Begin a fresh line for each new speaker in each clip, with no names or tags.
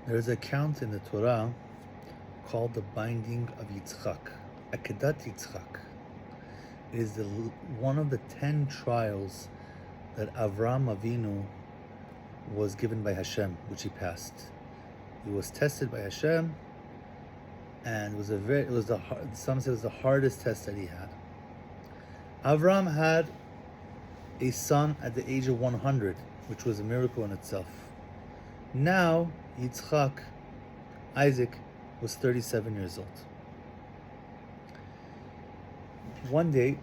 There's an account in the Torah called the binding of Yitzchak, Akedat Yitzchak. It is one of the 10 trials that Avram Avinu was given by Hashem, which he passed. He was tested by Hashem, and some say it was the hardest test that he had. Avram had a son at the age of 100, which was a miracle in itself. Now, Yitzchak, Isaac, was 37 years old. One day,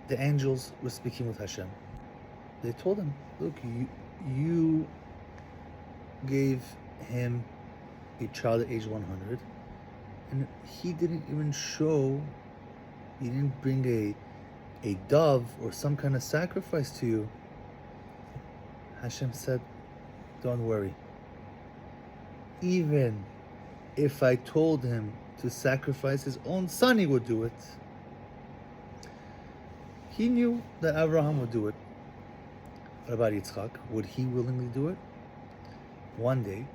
the angels were speaking with Hashem. They told him, look, you gave him a child at age 100, and he didn't bring a dove or some kind of sacrifice to you. Hashem said, don't worry. Even if I told him to sacrifice his own son, he would do it. He knew that Abraham would do it. What about Yitzchak? Would he willingly do it? One day,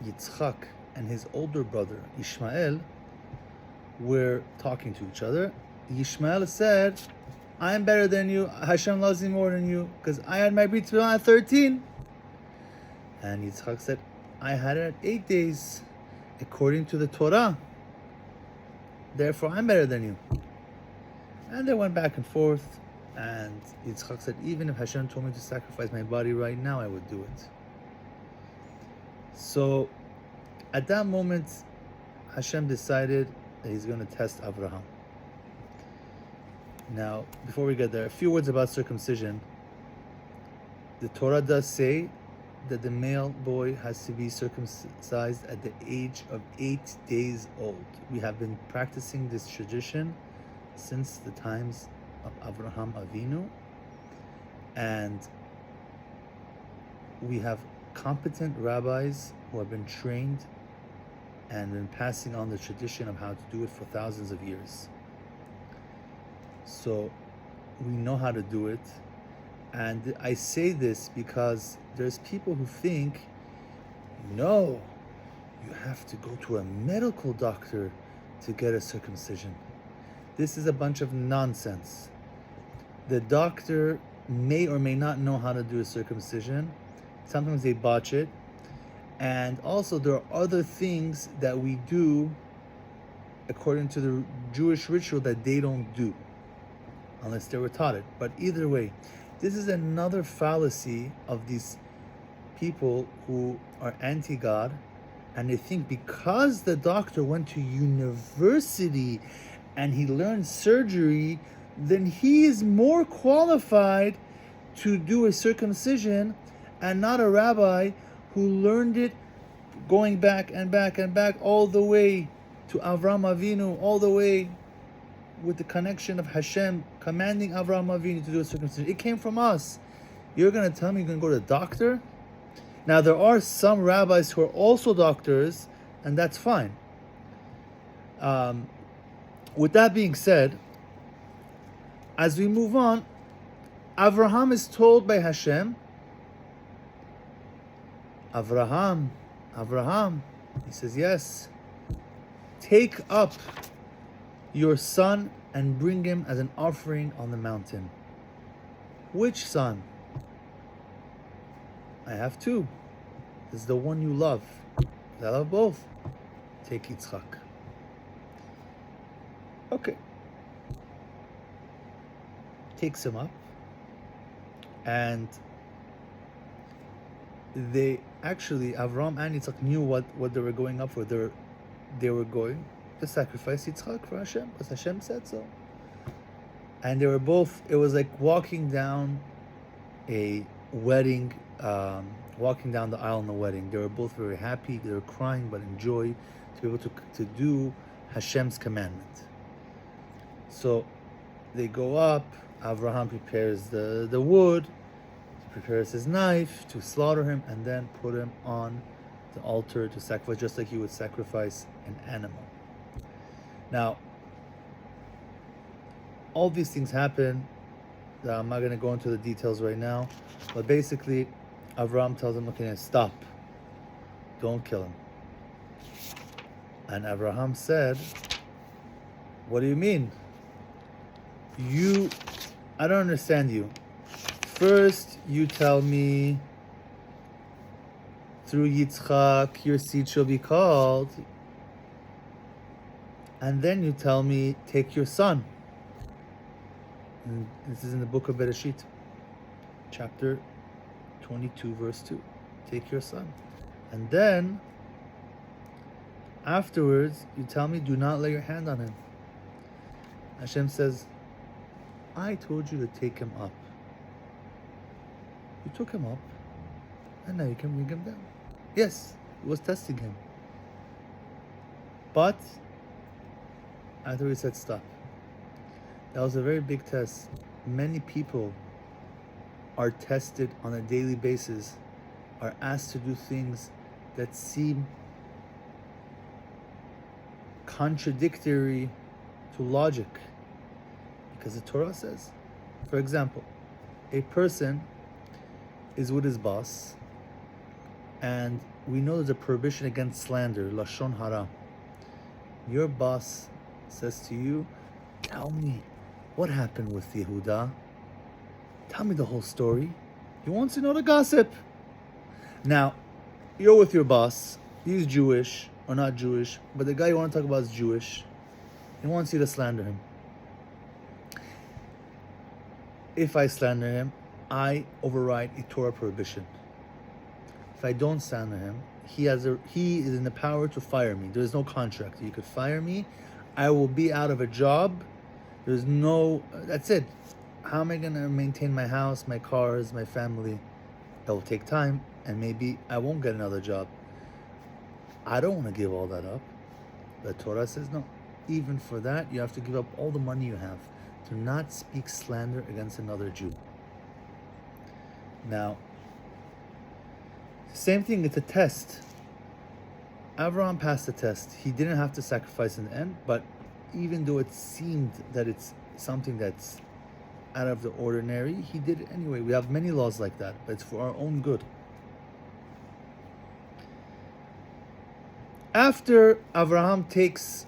Yitzchak and his older brother, Ishmael, were talking to each other. Ishmael said, I'm better than you. Hashem loves me more than you because I had my Brit Mila at 13. And Yitzchak said, I had it at 8 days, according to the Torah. Therefore, I'm better than you. And they went back and forth. And Yitzchak said, even if Hashem told me to sacrifice my body right now, I would do it. So, at that moment, Hashem decided that he's going to test Abraham. Now, before we get there, a few words about circumcision. The Torah does say that the male boy has to be circumcised at the age of 8 days old. We have been practicing this tradition since the times of Avraham Avinu, and we have competent rabbis who have been trained and been passing on the tradition of how to do it for thousands of years. So we know how to do it. And I say this because there's people who think, no, you have to go to a medical doctor to get a circumcision. This is a bunch of nonsense. The doctor may or may not know how to do a circumcision. Sometimes they botch it. And also there are other things that we do according to the Jewish ritual that they don't do, unless they were taught it. But either way, this is another fallacy of these people who are anti-God, and they think because the doctor went to university and he learned surgery, then he is more qualified to do a circumcision and not a rabbi who learned it going back and back and back all the way to Avram Avinu, all the way with the connection of Hashem commanding Avram Avinu to do a circumcision. It came from us. You're going to tell me you're going to go to a doctor? Now, there are some rabbis who are also doctors, and that's fine. With that being said, as we move on, Avraham is told by Hashem, Avraham, he says, yes, take up your son and bring him as an offering on the mountain. Which son? I have two. This is the one you love. I love both. Take Yitzchak. Okay. Takes him up. And they actually, Avram and Yitzchak knew what they were going up for. They were going to sacrifice Yitzchak for Hashem, because Hashem said so. And they were both, it was like walking down a wedding, walking down the aisle in the wedding. They were both very happy. They were crying, but in joy to be able to do Hashem's commandment. So they go up. Avraham prepares the wood, prepares his knife to slaughter him, and then put him on the altar to sacrifice, just like he would sacrifice an animal. Now, all these things happen. I'm not going to go into the details right now, but basically, Avram tells him, okay, stop. don't kill him. And Abraham said, what do you mean? I don't understand you. First, you tell me through Yitzchak, your seed shall be called. And then you tell me, take your son. And this is in the book of Bereshit, chapter 22, verse 2. Take your son. And then, afterwards, you tell me, do not lay your hand on him. Hashem says, I told you to take him up. You took him up, and now you can bring him down. Yes, it was testing him. But, after he said stop. That was a very big test. Many people are tested on a daily basis, are asked to do things that seem contradictory to logic. Because the Torah says, for example, a person is with his boss, and we know there's a prohibition against slander, lashon hara. Your boss says to you, tell me what happened with Yehuda. Tell me the whole story. He wants to know the gossip. Now, you're with your boss. He's Jewish or not Jewish, but the guy you want to talk about is Jewish. He wants you to slander him. If I slander him, I override a Torah prohibition. If I don't slander him, he is in the power to fire me. There is no contract. You could fire me. I will be out of a job. That's it. How am I going to maintain my house, my cars, my family? That will take time, and maybe I won't get another job. I don't want to give all that up. The Torah says no. Even for that, you have to give up all the money you have. Do not speak slander against another Jew. Now, same thing, it's a test. Avraham passed the test. He didn't have to sacrifice in the end, but even though it seemed that it's something that's out of the ordinary, he did it anyway. We have many laws like that, but it's for our own good. After Avraham takes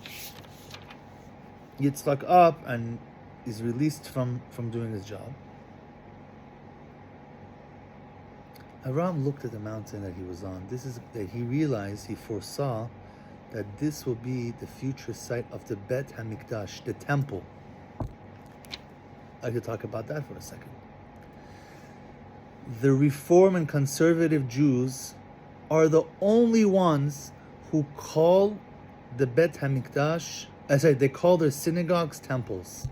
Yitzchak up and is released from doing his job, Avraham looked at the mountain that he was on. He foresaw that this will be the future site of the Bet HaMikdash, the temple. I could talk about that for a second. The Reform and conservative Jews are the only ones who call the Bet HaMikdash, they call their synagogues temples.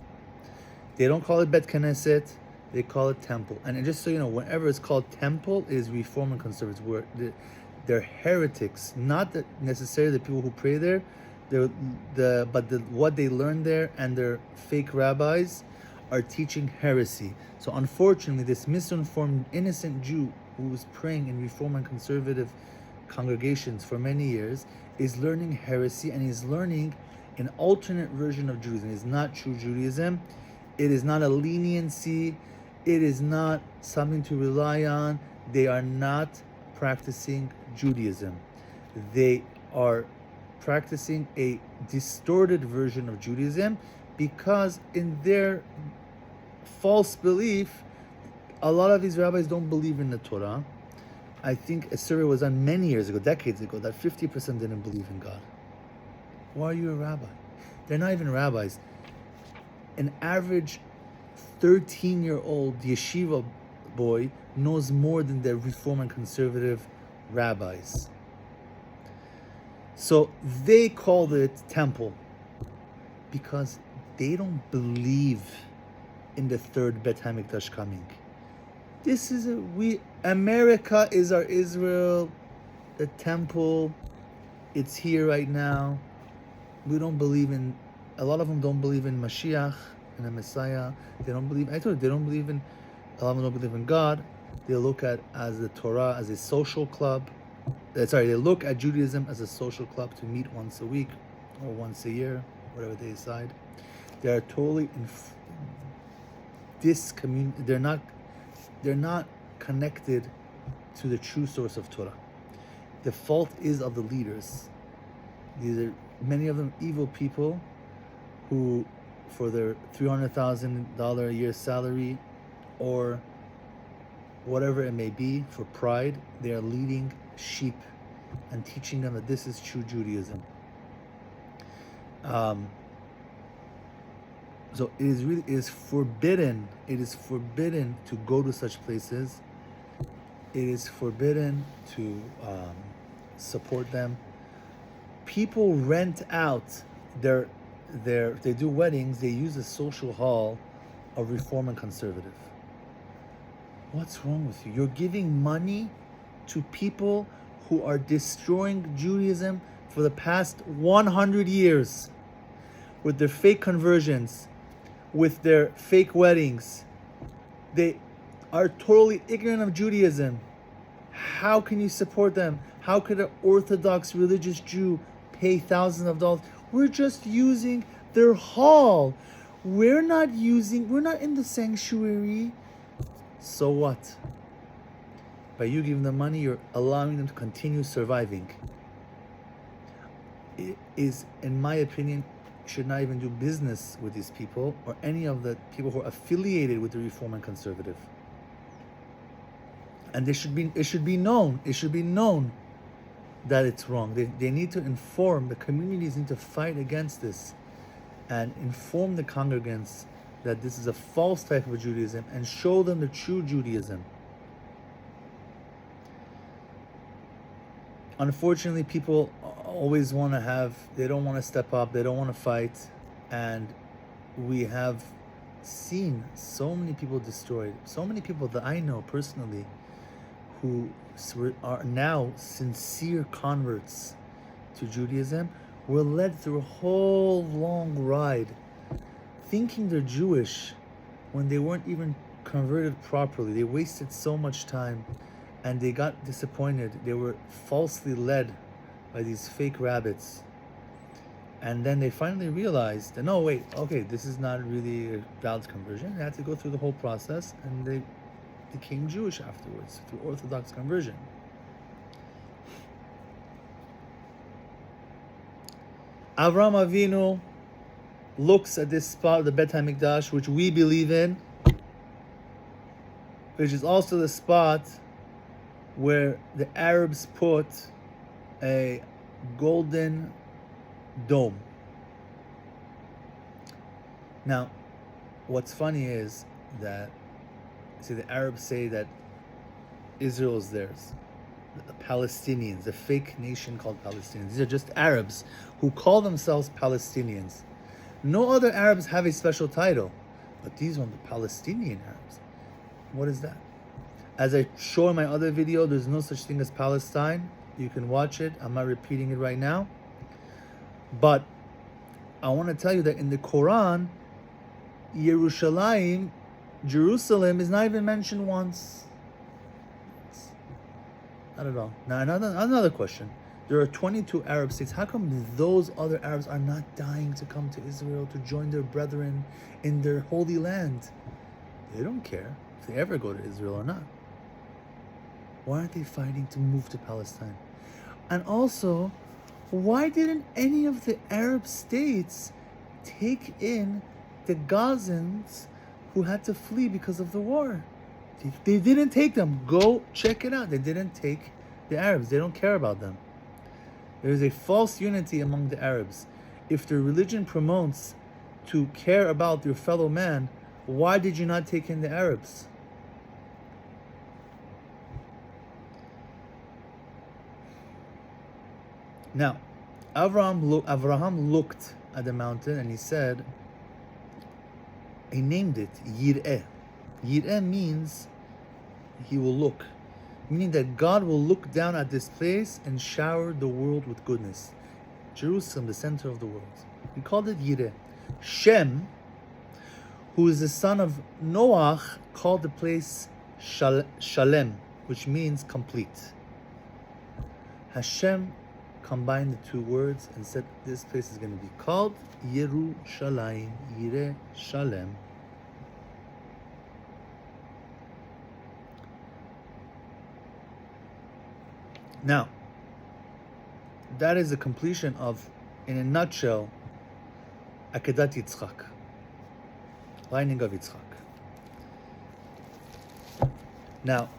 They don't call it Bet Knesset, they call it temple. And just so you know, whenever it's called temple, it is Reform and conservative. They're heretics, not necessarily the people who pray there, but what they learn there, and their fake rabbis are teaching heresy. So unfortunately, this misinformed, innocent Jew who was praying in Reform and conservative congregations for many years is learning heresy, and he's learning an alternate version of Judaism. It's not true Judaism. It is not a leniency. It is not something to rely on. They are not practicing Judaism. They are practicing a distorted version of Judaism, because in their false belief, a lot of these rabbis don't believe in the Torah. I think a survey was done many years ago, decades ago, that 50% didn't believe in God. Why are you a rabbi? They're not even rabbis. An average 13-year-old yeshiva boy knows more than the Reform and conservative rabbis. So they called it temple because they don't believe in the third Bet HaMikdash coming. America is our Israel, the temple, it's here right now. We don't believe in, a lot of them don't believe in Mashiach and the Messiah. They don't believe, a lot of them don't believe in God. They look at as the Torah as a social club. They look at Judaism as a social club to meet once a week or once a year, whatever they decide. They are totally they're not connected to the true source of Torah. the fault is of the leaders. These are many of them evil people who, for their $300,000 a year salary or whatever it may be, for pride, they are leading sheep and teaching them that this is true Judaism. So it is forbidden to go to such places. It is forbidden to support them. People rent out they do weddings, they use a social hall of Reform and Conservative. What's wrong with you? You're giving money to people who are destroying Judaism for the past 100 years with their fake conversions, with their fake weddings. They are totally ignorant of Judaism. How can you support them? How could an Orthodox religious Jew pay thousands of dollars? We're just using their hall. We're not in the sanctuary. So what? By you giving them money, you're allowing them to continue surviving. It is, in my opinion, should not even do business with these people or any of the people who are affiliated with the Reform and Conservative. And it should be known that it's wrong. They need to inform, the communities need to fight against this and inform the congregants that this is a false type of Judaism and show them the true Judaism. Unfortunately, people always they don't want to step up, they don't want to fight, and we have seen so many people destroyed, so many people that I know personally who are now sincere converts to Judaism were led through a whole long ride thinking they're Jewish when they weren't even converted properly. They wasted so much time and they got disappointed. They were falsely led by these fake rabbits. And then they finally realized that, no, wait, okay, this is not really a valid conversion. They had to go through the whole process and they became Jewish afterwards through Orthodox conversion. Avram Avinu looks at this spot of the Bet HaMikdash, which we believe in, which is also the spot where the Arabs put a golden dome. Now, what's funny is that, the Arabs say that Israel is theirs. The Palestinians, the fake nation called Palestinians. These are just Arabs who call themselves Palestinians. No other Arabs have a special title, but these are the Palestinian Arabs. What is that? As I show in my other video, there's no such thing as Palestine. You can watch it. I'm not repeating it right now. But I want to tell you that in the Quran, Jerusalem is not even mentioned once. Not at all. Now, another question. There are 22 Arab states. How come those other Arabs are not dying to come to Israel to join their brethren in their holy land? They don't care if they ever go to Israel or not. Why aren't they fighting to move to Palestine? And also, why didn't any of the Arab states take in the Gazans who had to flee because of the war? They didn't take them. Go check it out. They didn't take the Arabs. They don't care about them. There is a false unity among the Arabs. If their religion promotes to care about your fellow man, why did you not take in the Arabs? Now, Avraham looked at the mountain and he said, he named it Yir'eh. Yir'eh means he will look, meaning that God will look down at this place and shower the world with goodness. Jerusalem, the center of the world. We called it Yir'eh. Shem, who is the son of Noach, called the place Shalem, which means complete. Hashem combined the two words and said this place is going to be called Yerushalayim, Yireh Shalem. Now, that is the completion of, in a nutshell, Akedat Yitzchak, lining of Yitzchak. Now,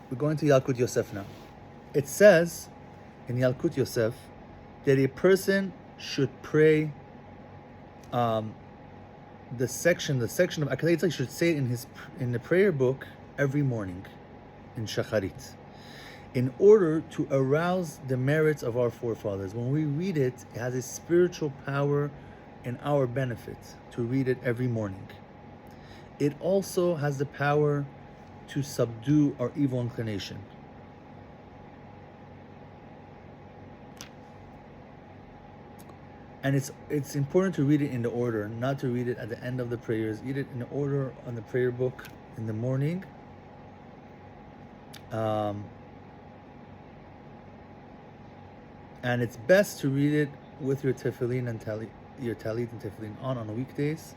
we're going to Yalkut Yosef now. It says in Yalkut Yosef that a person should pray the section of Akedat Yitzchak should say it in the prayer book every morning in Shacharit, in order to arouse the merits of our forefathers. When we read it, it has a spiritual power in our benefit to read it every morning. It also has the power to subdue our evil inclination. And it's important to read it in the order, not to read it at the end of the prayers. Read it in the order on the prayer book in the morning. And it's best to read it with your tefillin and your talit and tefillin on weekdays.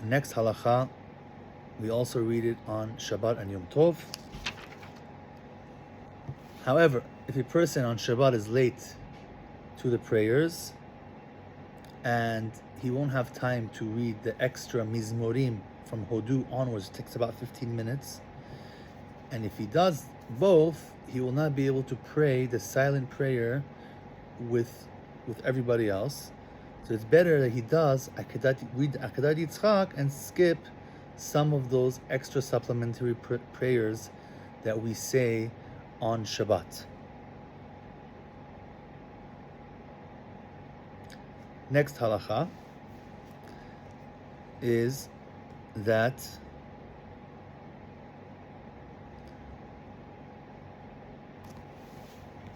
Next halacha, we also read it on Shabbat and Yom Tov. However, if a person on Shabbat is late to the prayers and he won't have time to read the extra mizmorim from Hodu onwards, it takes about 15 minutes. And if he does both, he will not be able to pray the silent prayer with everybody else. So it's better that he does read Akedat Yitzchak and skip some of those extra supplementary prayers that we say on Shabbat. Next halacha is that